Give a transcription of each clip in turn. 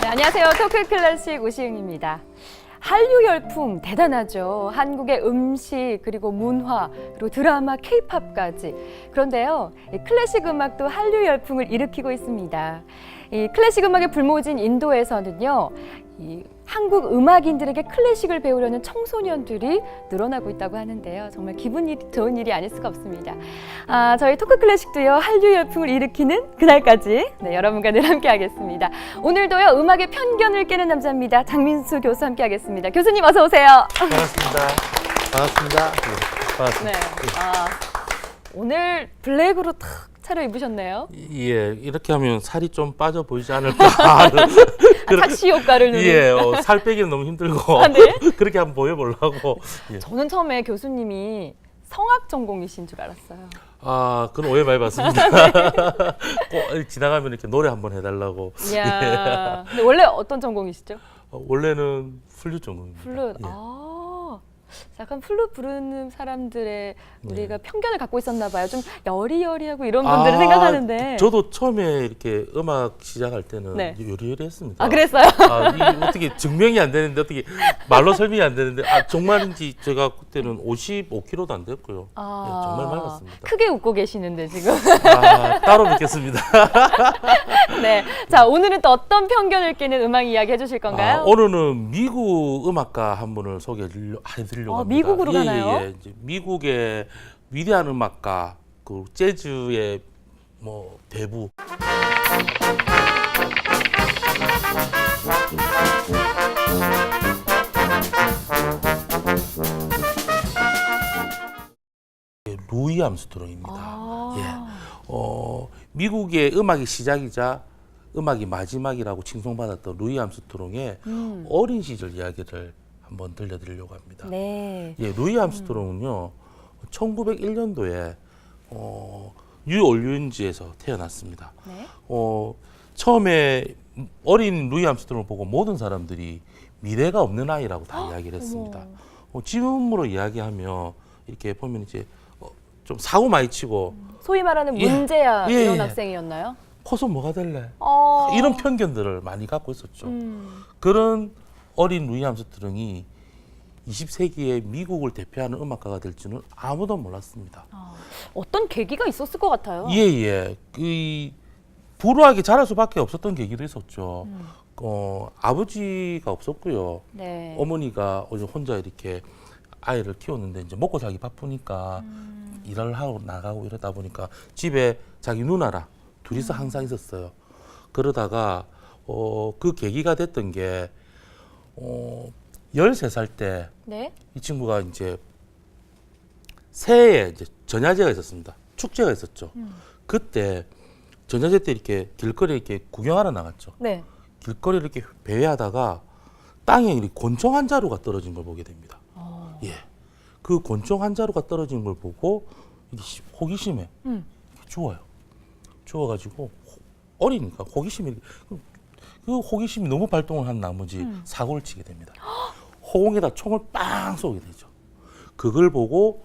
네, 안녕하세요. 토크 클래식 오시은입니다. 한류 열풍 대단하죠. 한국의 음식, 그리고 문화, 그리고 드라마, 케이팝까지. 그런데요, 이 클래식 음악도 한류 열풍을 일으키고 있습니다. 이 클래식 음악의 불모진 인도에서는요, 이 한국 음악인들에게 클래식을 배우려는 청소년들이 늘어나고 있다고 하는데요. 정말 기분 좋은 일이 아닐 수가 없습니다. 저희 토크 클래식도요, 한류 열풍을 일으키는 그날까지 여러분과 늘 함께하겠습니다. 오늘도요, 음악의 편견을 깨는 남자입니다. 장민수 교수 함께하겠습니다. 교수님 어서 오세요. 반갑습니다. 반갑습니다. 네, 반갑습니다. 네. 오늘 블랙으로 탁 차려입으셨네요. 예, 이렇게 하면 살이 좀 빠져 보이지 않을까. 착시 효과를 누리는. 예, 살 빼기는 너무 힘들고 네? 그렇게 한번 보여보려고. 예. 저는 처음에 교수님이 성악 전공이신 줄 알았어요. 그건 오해 많이 받습니다. 꼭 지나가면 이렇게 노래 한번 해달라고. 이야. 근데 원래 어떤 전공이시죠? 원래는 플룻 전공입니다. 플룻. 예. 약간 플룻 부르는 사람들의 우리가 네. 편견을 갖고 있었나 봐요. 좀 여리여리하고 이런 분들을 생각하는데. 저도 처음에 이렇게 음악 시작할 때는 네. 요리요리했습니다. 그랬어요? 이게 어떻게 증명이 안 되는데 어떻게 말로 설명이 안 되는데 정말인지 제가 그때는 55kg도 안 됐고요. 예, 정말 많았습니다. 크게 웃고 계시는데 지금. 따로 뵙겠습니다. 네. 자, 오늘은 또 어떤 편견을 깨는 음악 이야기 해주실 건가요? 오늘은 미국 음악가 한 분을 소개해드리려고 합니다. 미국으로 가나요? 예. 이제 미국의 위대한 음악가, 그 재즈의 뭐 대부. 루이 암스트롱입니다. 미국의 음악의 시작이자 음악이 마지막이라고 칭송받았던 루이 암스트롱의 어린 시절 이야기를 한번 들려드리려고 합니다. 네. 예, 루이 암스트롱은요, 1901년도에 뉴올리언즈에서 태어났습니다. 네. 처음에 어린 루이 암스트롱을 보고 모든 사람들이 미래가 없는 아이라고 다 이야기를 했습니다. 지금으로 이야기하면 이렇게 보면 이제 좀 사고 많이 치고 소위 말하는 문제야 이런 예. 학생이었나요? 커서 뭐가 될래? 이런 편견들을 많이 갖고 있었죠. 그런 어린 루이 암스트롱이 20세기의 미국을 대표하는 음악가가 될 줄은 아무도 몰랐습니다. 어떤 계기가 있었을 것 같아요. 예. 불우하게 자랄 수밖에 없었던 계기도 있었죠. 아버지가 없었고요. 네. 어머니가 혼자 이렇게 아이를 키웠는데 이제 먹고 살기 바쁘니까 일을 하고 나가고 이러다 보니까 집에 자기 누나랑 둘이서 항상 있었어요. 그러다가 그 계기가 됐던 게 13살 때 이 친구가 이제 새해에 이제 전야제가 있었습니다. 축제가 있었죠. 그때 전야제 때 이렇게 길거리에 이렇게 구경하러 나갔죠. 네. 길거리를 이렇게 배회하다가 땅에 이렇게 곤충 한 자루가 떨어진 걸 보게 됩니다. 예. 그 곤충 한 자루가 떨어진 걸 보고 호기심에 죽어요. 죽어가지고 어리니까 호기심이 그 호기심이 너무 발동을 한 나머지 사고를 치게 됩니다. 호공에다 총을 빵 쏘게 되죠. 그걸 보고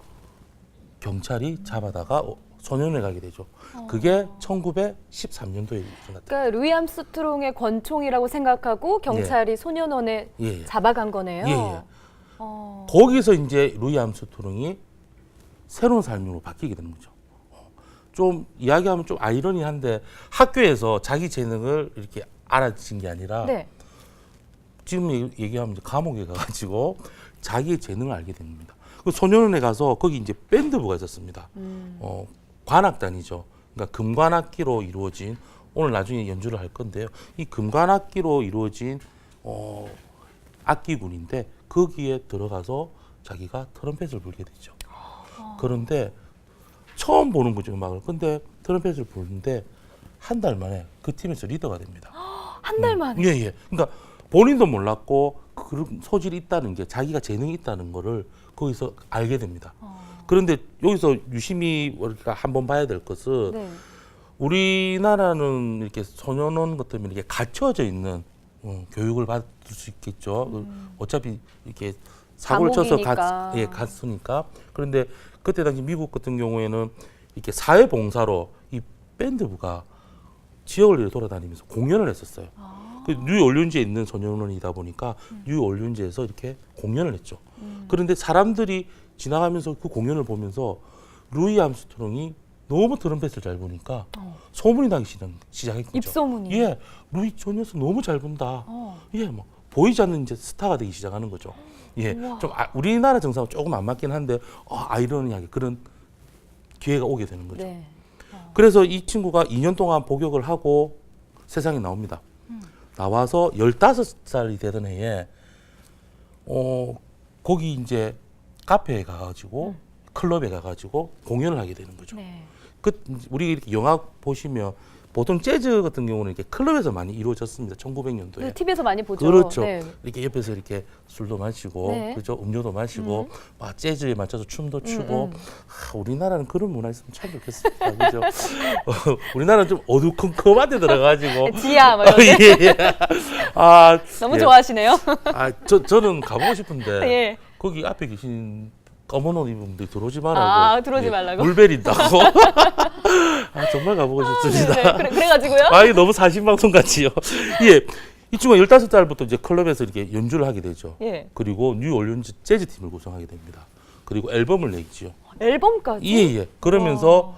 경찰이 잡아다가 소년원에 가게 되죠. 그게 1913년도에 일어났다. 그러니까 루이 암스트롱의 권총이라고 생각하고 경찰이 소년원에 잡아간 거네요. 예. 거기서 이제 루이 암스트롱이 새로운 삶으로 바뀌게 되는 거죠. 좀 이야기하면 좀 아이러니한데 학교에서 자기 재능을 이렇게 알아진 게 아니라 지금 얘기하면 이제 감옥에 가가지고 자기의 재능을 알게 됩니다. 그 소년원에 가서 거기 이제 밴드부가 있었습니다. 관악단이죠. 그러니까 금관악기로 이루어진, 오늘 나중에 연주를 할 건데요. 이 금관악기로 이루어진 악기군인데 거기에 들어가서 자기가 트럼펫을 불게 되죠. 그런데 처음 보는 거죠, 음악을. 근데 트럼펫을 부르는데 한 달 만에 그 팀에서 리더가 됩니다. 한 달 만에? 예. 그러니까 본인도 몰랐고 그런 소질이 있다는 게, 자기가 재능이 있다는 거를 거기서 알게 됩니다. 그런데 여기서 유심히 우리가 한번 봐야 될 것은 우리나라는 이렇게 소년원 같은 이렇게 갇혀져 있는 교육을 받을 수 있겠죠. 어차피 이렇게 사고를 쳐서 갔으니까. 그런데 그때 당시 미국 같은 경우에는 이렇게 사회봉사로 이 밴드부가 지역을 돌아다니면서 공연을 했었어요. 그 뉴올리언즈에 있는 소년원이다 보니까 뉴올리언즈에서 이렇게 공연을 했죠. 그런데 사람들이 지나가면서 그 공연을 보면서 루이 암스트롱이 너무 트럼펫을 잘 부니까 소문이 나기 시작했죠. 입소문이. 예, 루이 저 녀석 너무 잘 분다. 어. 예, 뭐 보이지 않는 이제 스타가 되기 시작하는 거죠. 예, 우와. 좀 우리나라 정상은 조금 안 맞긴 한데 아이러니하게 그런 기회가 오게 되는 거죠. 네. 그래서 이 친구가 2년 동안 복역을 하고 세상에 나옵니다. 나와서 15살이 되던 해에 거기 이제 카페에 가가지고 클럽에 가가지고 공연을 하게 되는 거죠. 네. 우리 이렇게 영화 보시면 보통 재즈 같은 경우는 이렇게 클럽에서 많이 이루어졌습니다. 1900년도에. 네, TV에서 많이 보죠. 그렇죠. 네. 이렇게 옆에서 이렇게 술도 마시고, 네. 그렇죠. 음료도 마시고, 막 재즈에 맞춰서 춤도 추고. 우리나라는 그런 문화 있으면 참 좋겠습니다. 그죠? 우리나라는 좀 어두컴컴한 데 들어가지고. 지하 뭐 이런 데. 예, 예. 너무 예. 좋아하시네요. 저는 가보고 싶은데 예. 거기 앞에 계신 검은 옷 입은 분들이 들어오지 말라고. 들어오지 말라고. 물 베린다고. 정말 가보고 싶습니다. 네. 그래가지고요. 이게 너무 사신방송 같지요. 예. 이 친구가 15살부터 이제 클럽에서 이렇게 연주를 하게 되죠. 예. 그리고 뉴올리언즈 재즈 팀을 구성하게 됩니다. 그리고 앨범을 내지요. 앨범까지. 예. 그러면서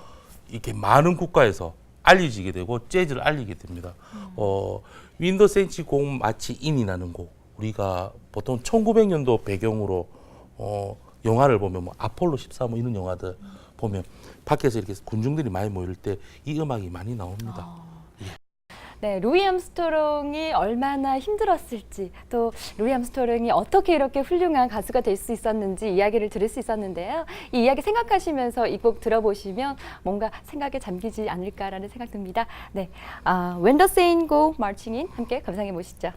이렇게 많은 국가에서 알려지게 되고 재즈를 알리게 됩니다. 윈더 센치 공 마치 인이라는 곡. 우리가 보통 1900년도 배경으로 영화를 보면 뭐 아폴로 14 뭐 이런 영화들 보면 밖에서 이렇게 군중들이 많이 모일 때 이 음악이 많이 나옵니다. 네, 루이 암스트롱이 얼마나 힘들었을지, 또 루이 암스트롱이 어떻게 이렇게 훌륭한 가수가 될 수 있었는지 이야기를 들을 수 있었는데요. 이 이야기 생각하시면서 이 곡 들어보시면 뭔가 생각에 잠기지 않을까라는 생각 듭니다. 네, When the Saints Go Marching In 함께 감상해 보시죠.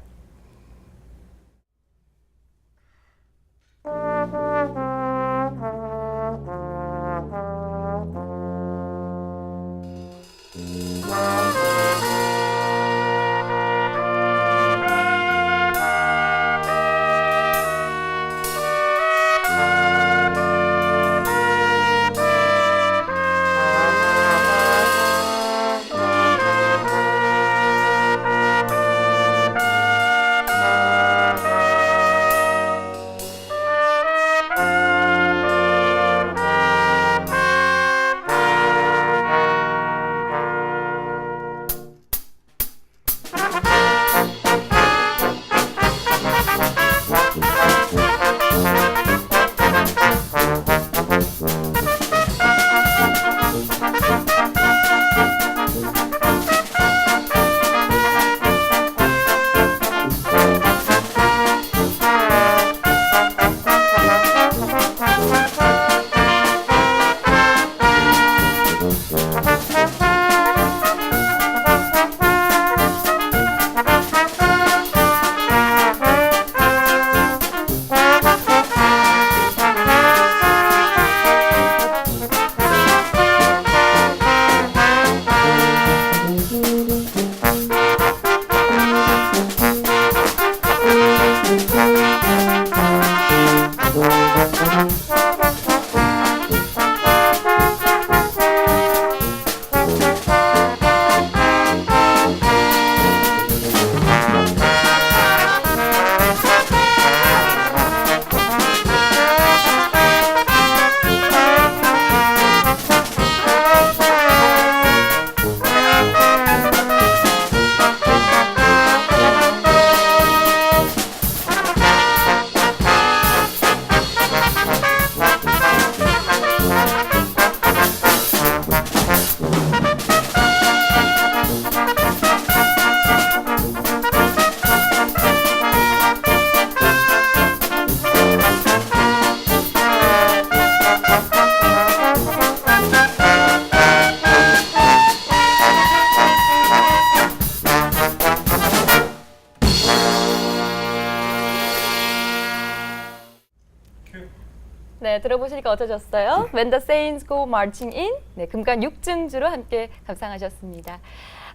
네, 들어보시니까 어떠셨어요? When the Saints Go Marching In. 네, 금관 6증주로 함께 감상하셨습니다.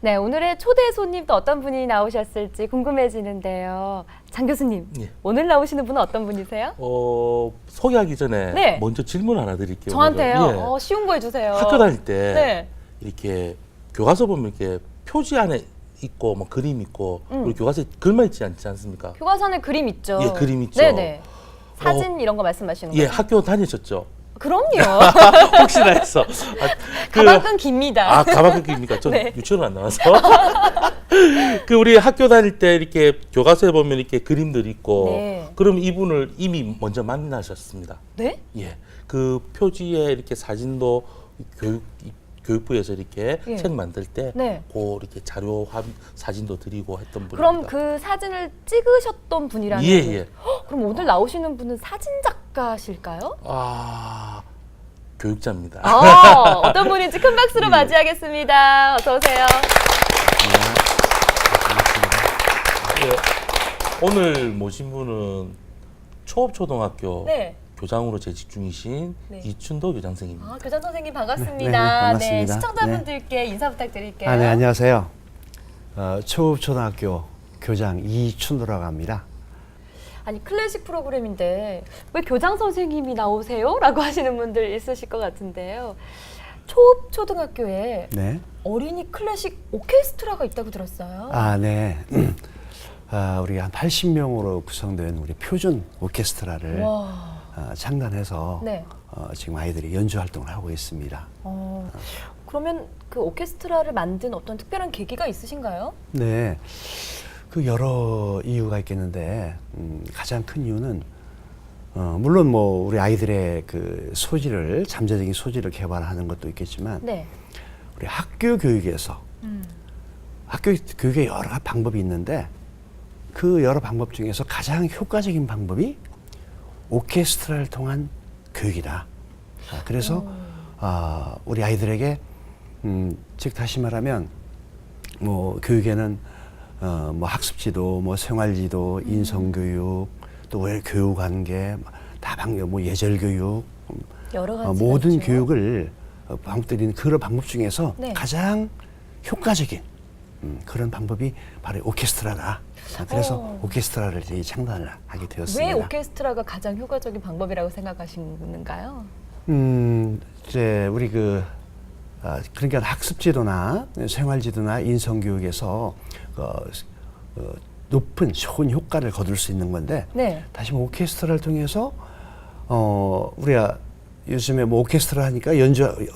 네, 오늘의 초대 손님 또 어떤 분이 나오셨을지 궁금해지는데요. 장 교수님, 예. 오늘 나오시는 분은 어떤 분이세요? 소개하기 전에 네. 먼저 질문 하나 드릴게요. 저한테요? 예. 쉬운 거 해주세요. 학교 다닐 때 네. 이렇게 교과서 보면 이렇게 표지 안에 있고 뭐 그림 있고 우리 교과서에 글만 있지 않지 않습니까? 교과서에 그림 있죠. 예, 그림 있죠. 네네. 사진 이런 거 말씀하시는 예, 거죠? 학교 다니셨죠? 그럼요. 혹시나 해서. 가방끈 깁니다. 가방끈 깁니까? 저 네. 유치원 안 나와서. 우리 학교 다닐 때 이렇게 교과서에 보면 이렇게 그림들이 있고, 네. 그럼 이분을 이미 먼저 만나셨습니다. 네? 예. 그 표지에 이렇게 사진도 교육부에서 이렇게 예. 책 만들 때, 네. 이렇게 자료 사진도 드리고 했던 분입니다. 그럼 그 사진을 찍으셨던 분이라는 예, 예. 그럼 오늘 나오시는 분은 사진 작가실까요? 교육자입니다. 어떤 분인지 큰 박수로 맞이하겠습니다. 어서 오세요. 예, 오늘 모신 분은 초업초등학교 네. 교장으로 재직 중이신 네. 이춘도 교장선생님입니다. 교장 선생님 반갑습니다. 네, 반갑습니다. 시청자분들께 인사 부탁드릴게요. 네, 안녕하세요. 초급초등학교 교장 이춘도라고 합니다. 아니 클래식 프로그램인데 왜 교장 선생님이 나오세요? 라고 하시는 분들 있으실 것 같은데요. 초등학교에 네. 어린이 클래식 오케스트라가 있다고 들었어요. 네. 우리가 한 80명으로 구성된 우리 표준 오케스트라를 와. 창단해서 네. 지금 아이들이 연주 활동을 하고 있습니다. 그러면 그 오케스트라를 만든 어떤 특별한 계기가 있으신가요? 네. 그 여러 이유가 있겠는데 가장 큰 이유는 물론 뭐 우리 아이들의 그 소질을 잠재적인 소질을 개발하는 것도 있겠지만 네. 우리 학교 교육에서 학교 교육에 여러 방법이 있는데 그 여러 방법 중에서 가장 효과적인 방법이 오케스트라를 통한 교육이다. 그래서 우리 아이들에게 즉 다시 말하면 뭐 교육에는 뭐 학습지도, 뭐 생활지도, 인성교육, 또 교육관계, 다방법, 뭐 예절교육, 여러 가지 모든 있죠. 교육을 방법들인 그런 방법 중에서 네. 가장 효과적인 그런 방법이 바로 오케스트라다. 그래서 오케스트라를 창단을 하게 되었습니다. 왜 오케스트라가 가장 효과적인 방법이라고 생각하시는가요? 이제 우리 그러니까 학습지도나 생활지도나 인성교육에서 높은 좋은 효과를 거둘 수 있는 건데 네. 다시 뭐 오케스트라를 통해서 우리가 요즘에 뭐 오케스트라 하니까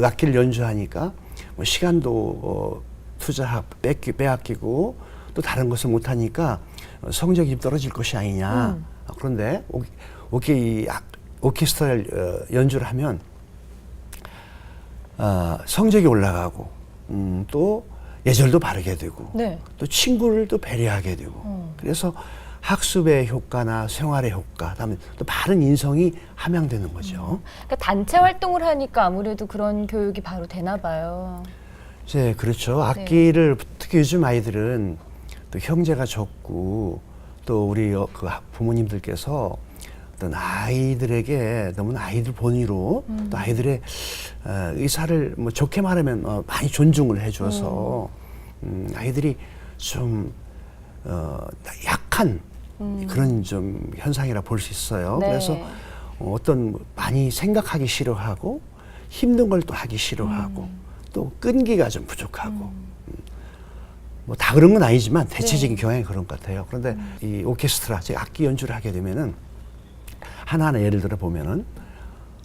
악기를 연주하니까 뭐 시간도 빼앗기고 또 다른 것을 못 하니까 성적이 떨어질 것이 아니냐. 그런데 오케스트라를 연주를 하면 성적이 올라가고 또 예절도 바르게 되고 네. 또 친구를 또 배려하게 되고 그래서 학습의 효과나 생활의 효과, 그다음에 또 바른 인성이 함양되는 거죠. 그러니까 단체 활동을 하니까 아무래도 그런 교육이 바로 되나 봐요. 이제 그렇죠. 악기를 특히 요즘 아이들은 또 형제가 적고 또 우리 그 부모님들께서 어떤 아이들에게 너무나 아이들 본위로 또 아이들의 의사를 뭐 좋게 말하면 많이 존중을 해줘서 아이들이 좀 약한 그런 좀 현상이라 볼 수 있어요. 네. 그래서 어떤 많이 생각하기 싫어하고 힘든 걸 또 하기 싫어하고 또 끈기가 좀 부족하고 뭐 다 그런 건 아니지만 대체적인 경향이 그런 것 같아요. 그런데 이 오케스트라, 즉 악기 연주를 하게 되면은 하나하나 예를 들어 보면은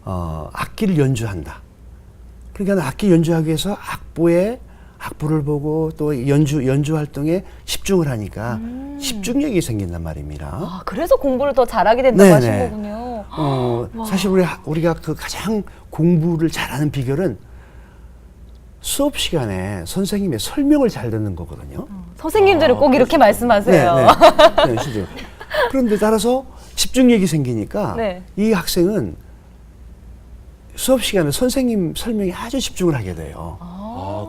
악기를 연주한다. 그러니까 악기 연주하기 위해서 악보를 보고 또 연주 활동에 집중을 하니까 집중력이 생긴단 말입니다. 그래서 공부를 더 잘하게 된다고 네네. 하신 거군요. 사실 우리가 그 가장 공부를 잘하는 비결은 수업 시간에 선생님의 설명을 잘 듣는 거거든요. 선생님들은 꼭 이렇게 말씀하세요. 네, 실제로. 그런데 따라서 집중력이 생기니까 네. 이 학생은 수업 시간에 선생님 설명에 아주 집중을 하게 돼요.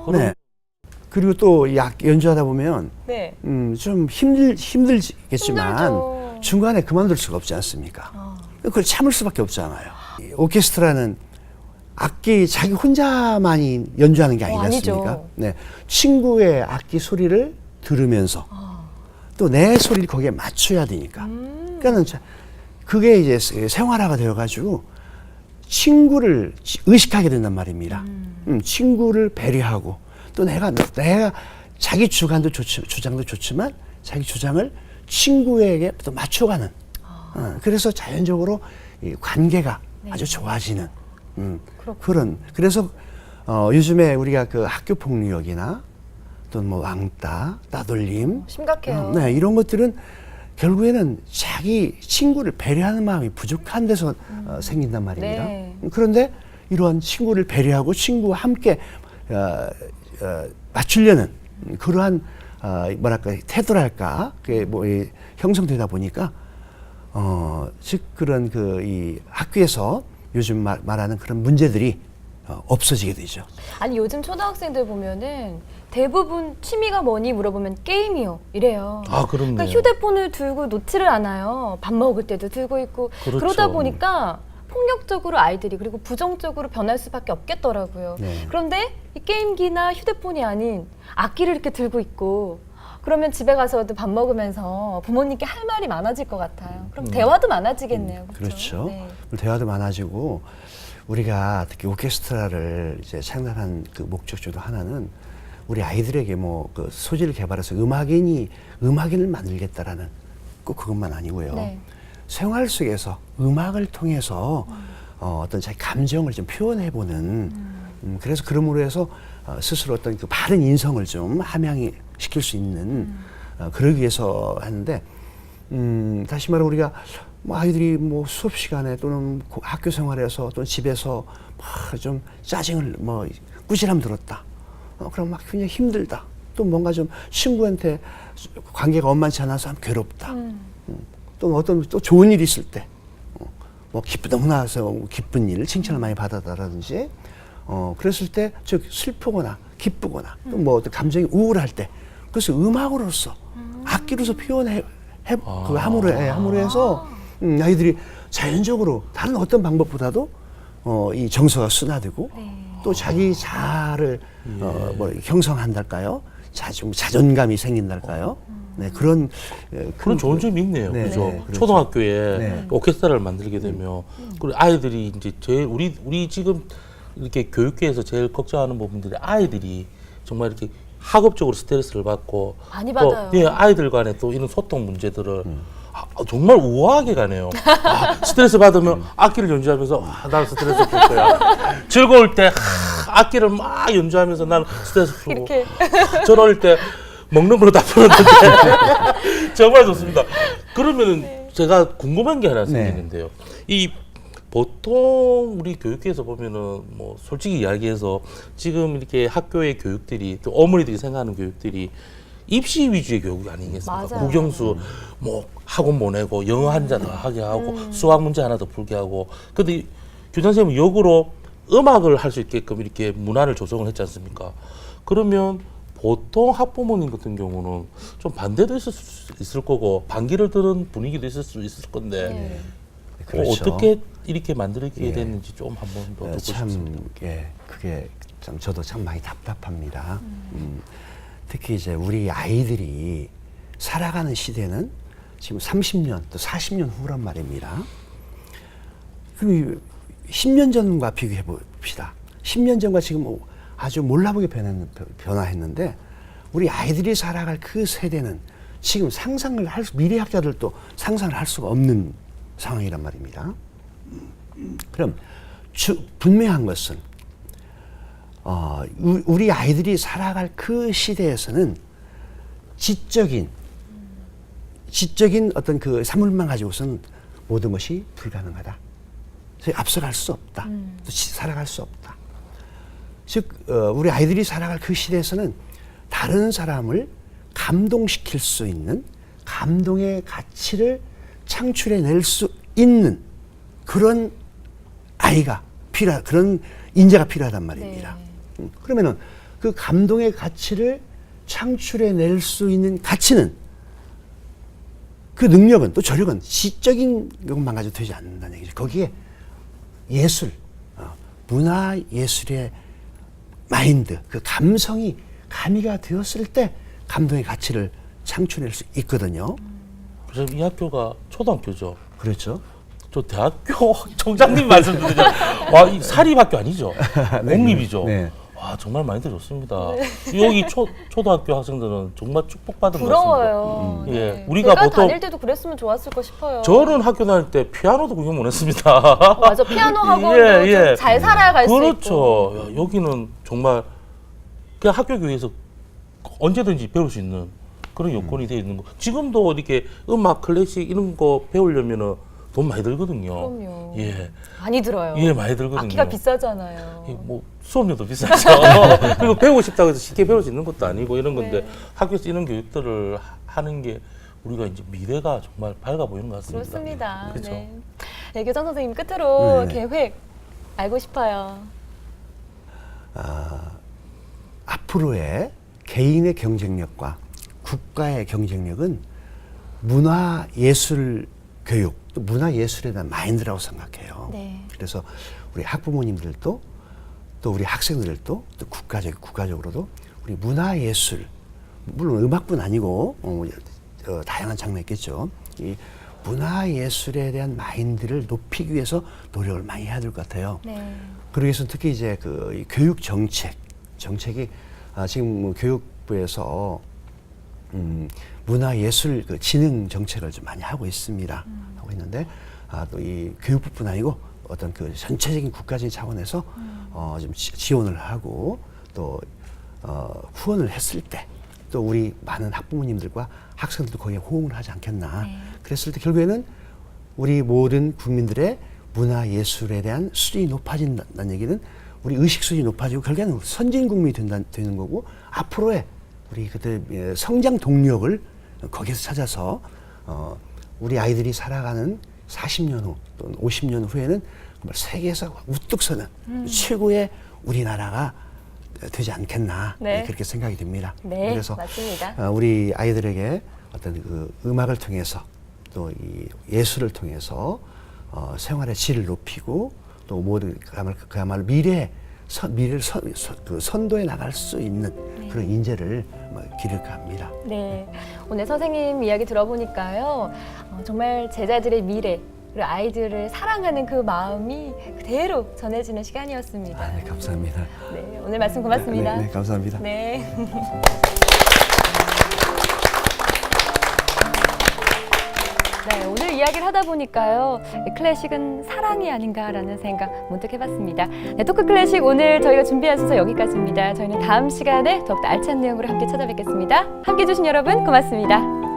그럼 네. 그리고 또 연주하다 보면 네. 좀 힘들겠지만 힘들죠. 중간에 그만둘 수가 없지 않습니까? 그걸 참을 수밖에 없잖아요. 오케스트라는 악기 자기 혼자만이 연주하는 게 아니지 않습니까? 아니죠. 네. 친구의 악기 소리를 들으면서 또 내 소리를 거기에 맞춰야 되니까. 그러니까는 그게 이제 생활화가 되어가지고 친구를 의식하게 된단 말입니다. 친구를 배려하고 또 내가 자기 주장도 좋지만 자기 주장을 친구에게 또 맞춰가는. 그래서 자연적으로 이 관계가 아주 좋아지는 그런. 그래서 요즘에 우리가 그 학교 폭력이나 또는 뭐 왕따, 따돌림, 심각해요. 네, 이런 것들은 결국에는 자기 친구를 배려하는 마음이 부족한 데서 생긴단 말입니다. 네. 그런데 이러한 친구를 배려하고 친구와 함께 맞추려는 그러한 뭐랄까 태도랄까 그게 뭐 형성되다 보니까 즉 그런 그 이 학교에서 요즘 말하는 그런 문제들이 없어지게 되죠. 아니 요즘 초등학생들 보면은 대부분 취미가 뭐니 물어보면 게임이요 이래요. 아, 그렇네요. 그러니까 휴대폰을 들고 놓지를 않아요. 밥 먹을 때도 들고 있고 그렇죠. 그러다 보니까 폭력적으로 아이들이 그리고 부정적으로 변할 수밖에 없겠더라고요. 네. 그런데 이 게임기나 휴대폰이 아닌 악기를 이렇게 들고 있고 그러면 집에 가서도 밥 먹으면서 부모님께 할 말이 많아질 것 같아요. 그럼 대화도 많아지겠네요. 그렇죠. 네. 대화도 많아지고 우리가 특히 오케스트라를 이제 창단한 그 목적 중도 하나는 우리 아이들에게 뭐 그 소질을 개발해서 음악인을 만들겠다라는 꼭 그것만 아니고요. 네. 생활 속에서 음악을 통해서 어떤 자기 감정을 좀 표현해보는 그래서 그러므로 해서 스스로 어떤 그 바른 인성을 좀 함양시킬 수 있는 그러기 위해서 하는데 다시 말해 우리가 뭐 아이들이 뭐 수업 시간에 또는 학교 생활에서 또는 집에서 막 좀 짜증을 뭐 꾸지람 들었다. 그럼 막 굉장히 힘들다. 또 뭔가 좀 친구한테 관계가 원만치 않아서 괴롭다. 또 어떤 또 좋은 일이 있을 때, 뭐 너무나 기쁜 일, 칭찬을 많이 받았다라든지, 그랬을 때 즉 슬프거나 기쁘거나 또 뭐 어떤 감정이 우울할 때, 그래서 음악으로서 악기로서 그 함으로 해서 아이들이 자연적으로 다른 어떤 방법보다도 이 정서가 순화되고 또 자기 자아를 뭐 형성한달까요? 자존감이 생긴달까요? 네, 그런 좋은 점이 있네요. 네, 그죠? 네, 그렇죠. 초등학교에 네. 오케스트라를 만들게 되면 그리고 아이들이 이제 제일 우리 지금 이렇게 교육계에서 제일 걱정하는 부분들이 아이들이 정말 이렇게 학업적으로 스트레스를 받고 많이 또 받아요. 예, 아이들 간에 또 이런 소통 문제들을 정말 우아하게 가네요. 스트레스 받으면 악기를 연주하면서 나는 스트레스 풀 거야. 즐거울 때 악기를 막 연주하면서 나는 스트레스 풀고 이렇게 저럴 때 먹는 걸로 다 풀었는데 정말 좋습니다. 그러면은 제가 궁금한 게 하나 생기는데요. 이 보통 우리 교육계에서 보면은 뭐 솔직히 이야기해서 지금 이렇게 학교의 교육들이 또 어머니들이 생각하는 교육들이 입시 위주의 교육이 아니겠습니까? 맞아요. 국영수 뭐 학원 보내고 영어 한 잔 더 하게 하고 수학 문제 하나 더 풀게 하고 근데 교장 선생님은 역으로 음악을 할 수 있게끔 이렇게 문화를 조성을 했지 않습니까? 그러면 보통 학부모님 같은 경우는 좀 반대도 있을 수 있을 거고 반기를 드는 분위기도 있을 수 있을 건데 네. 그렇죠. 어떻게 이렇게 만들게 예. 됐는지 좀 한번 더 듣고 싶습니다. 그게 참 저도 참 많이 답답합니다. 특히 이제 우리 아이들이 살아가는 시대는 지금 30년 또 40년 후란 말입니다. 그럼 10년 전과 비교해 봅시다. 10년 전과 지금 아주 몰라보게 변화했는데 우리 아이들이 살아갈 그 세대는 지금 미래학자들도 상상을 할 수가 없는 상황이란 말입니다. 그럼 분명한 것은 우리 아이들이 살아갈 그 시대에서는 지적인 어떤 그 사물만 가지고서는 모든 것이 불가능하다. 앞서갈 수 없다. 또 살아갈 수 없다. 즉 우리 아이들이 살아갈 그 시대에서는 다른 사람을 감동시킬 수 있는 감동의 가치를 창출해낼 수 있는 그런 그런 인재가 필요하단 말입니다. 네. 그러면은 그 감동의 가치를 창출해낼 수 있는 가치는 그 능력은 또 저력은 지적인 것만 가지고 되지 않는다는 얘기죠. 거기에 예술, 문화 예술의 마인드, 그 감성이 가미가 되었을 때 감동의 가치를 창출해낼 수 있거든요. 그래서 이 학교가 초등학교죠. 그렇죠. 저 대학교 총장님 말씀 들으죠. 와, 이 사립학교 아니죠? 공립이죠. 네. 와, 정말 많이들 좋습니다. 네. 여기 초등학교 학생들은 정말 축복받은 것 부러워요. 같습니다. 네. 예, 우리가 제가 보통 다닐 때도 그랬으면 좋았을까 싶어요. 저는 학교 다닐 때 피아노도 구경 못 했습니다. 맞아, 피아노 학원도 예, 예. 잘 살아야 갈 수 있고. 그렇죠. 야, 여기는 정말 그냥 학교 교회에서 언제든지 배울 수 있는 그런 요건이 되어 있는 거. 지금도 이렇게 음악, 클래식 이런 거 배우려면은 돈 많이 들거든요. 그럼요. 예, 많이 들어요. 예, 많이 들거든요. 악기가 비싸잖아요. 뭐 수업료도 비싸죠. 그리고 배우고 싶다고 해서 쉽게 배울 수 있는 것도 아니고 이런 건데 네. 학교에서 이런 교육들을 하는 게 우리가 이제 미래가 정말 밝아 보이는 것 같습니다. 그렇습니다. 그렇죠. 네. 네, 교장 선생님 끝으로 네. 계획 알고 싶어요. 앞으로의 개인의 경쟁력과 국가의 경쟁력은 문화예술 교육, 또 문화예술에 대한 마인드라고 생각해요. 네. 그래서 우리 학부모님들도 또 우리 학생들도 또 국가적으로도 우리 문화예술, 물론 음악뿐 아니고 다양한 장르 있겠죠. 이 문화예술에 대한 마인드를 높이기 위해서 노력을 많이 해야 될 것 같아요. 네. 그러기 위해서 특히 이제 이 교육 정책이 지금 뭐 교육부에서 문화예술 그 진흥 정책을 좀 많이 하고 있습니다. 하고 있는데 또 이 교육부뿐 아니고 어떤 그 전체적인 국가적인 차원에서 좀 지원을 하고 또 후원을 했을 때 또 우리 많은 학부모님들과 학생들도 거기에 호응을 하지 않겠나. 네. 그랬을 때 결국에는 우리 모든 국민들의 문화예술에 대한 수준이 높아진다는 얘기는 우리 의식 수준이 높아지고 결국에는 선진 국민이 되는 거고 앞으로의 우리 그때 성장 동력을 거기서 찾아서 우리 아이들이 살아가는 40년 후 또는 50년 후에는 정말 세계에서 우뚝 서는 최고의 우리나라가 되지 않겠나. 네. 그렇게 생각이 듭니다. 네, 그래서 맞습니다. 우리 아이들에게 어떤 그 음악을 통해서 또 이 예술을 통해서 생활의 질을 높이고 또 모든 그야말로 미래를 선도해 나갈 수 있는 그런 인재를 기를까 합니다. 네. 오늘 선생님 이야기 들어보니까요. 정말 제자들의 미래, 그리고 아이들을 사랑하는 그 마음이 그대로 전해지는 시간이었습니다. 네, 감사합니다. 네, 오늘 말씀 고맙습니다. 네, 감사합니다. 네. 네, 오늘 이야기를 하다 보니까요. 클래식은 사랑이 아닌가라는 생각 문득 해봤습니다. 네, 토크 클래식 오늘 저희가 준비한 순서 여기까지입니다. 저희는 다음 시간에 더욱더 알찬 내용으로 함께 찾아뵙겠습니다. 함께해 주신 여러분 고맙습니다.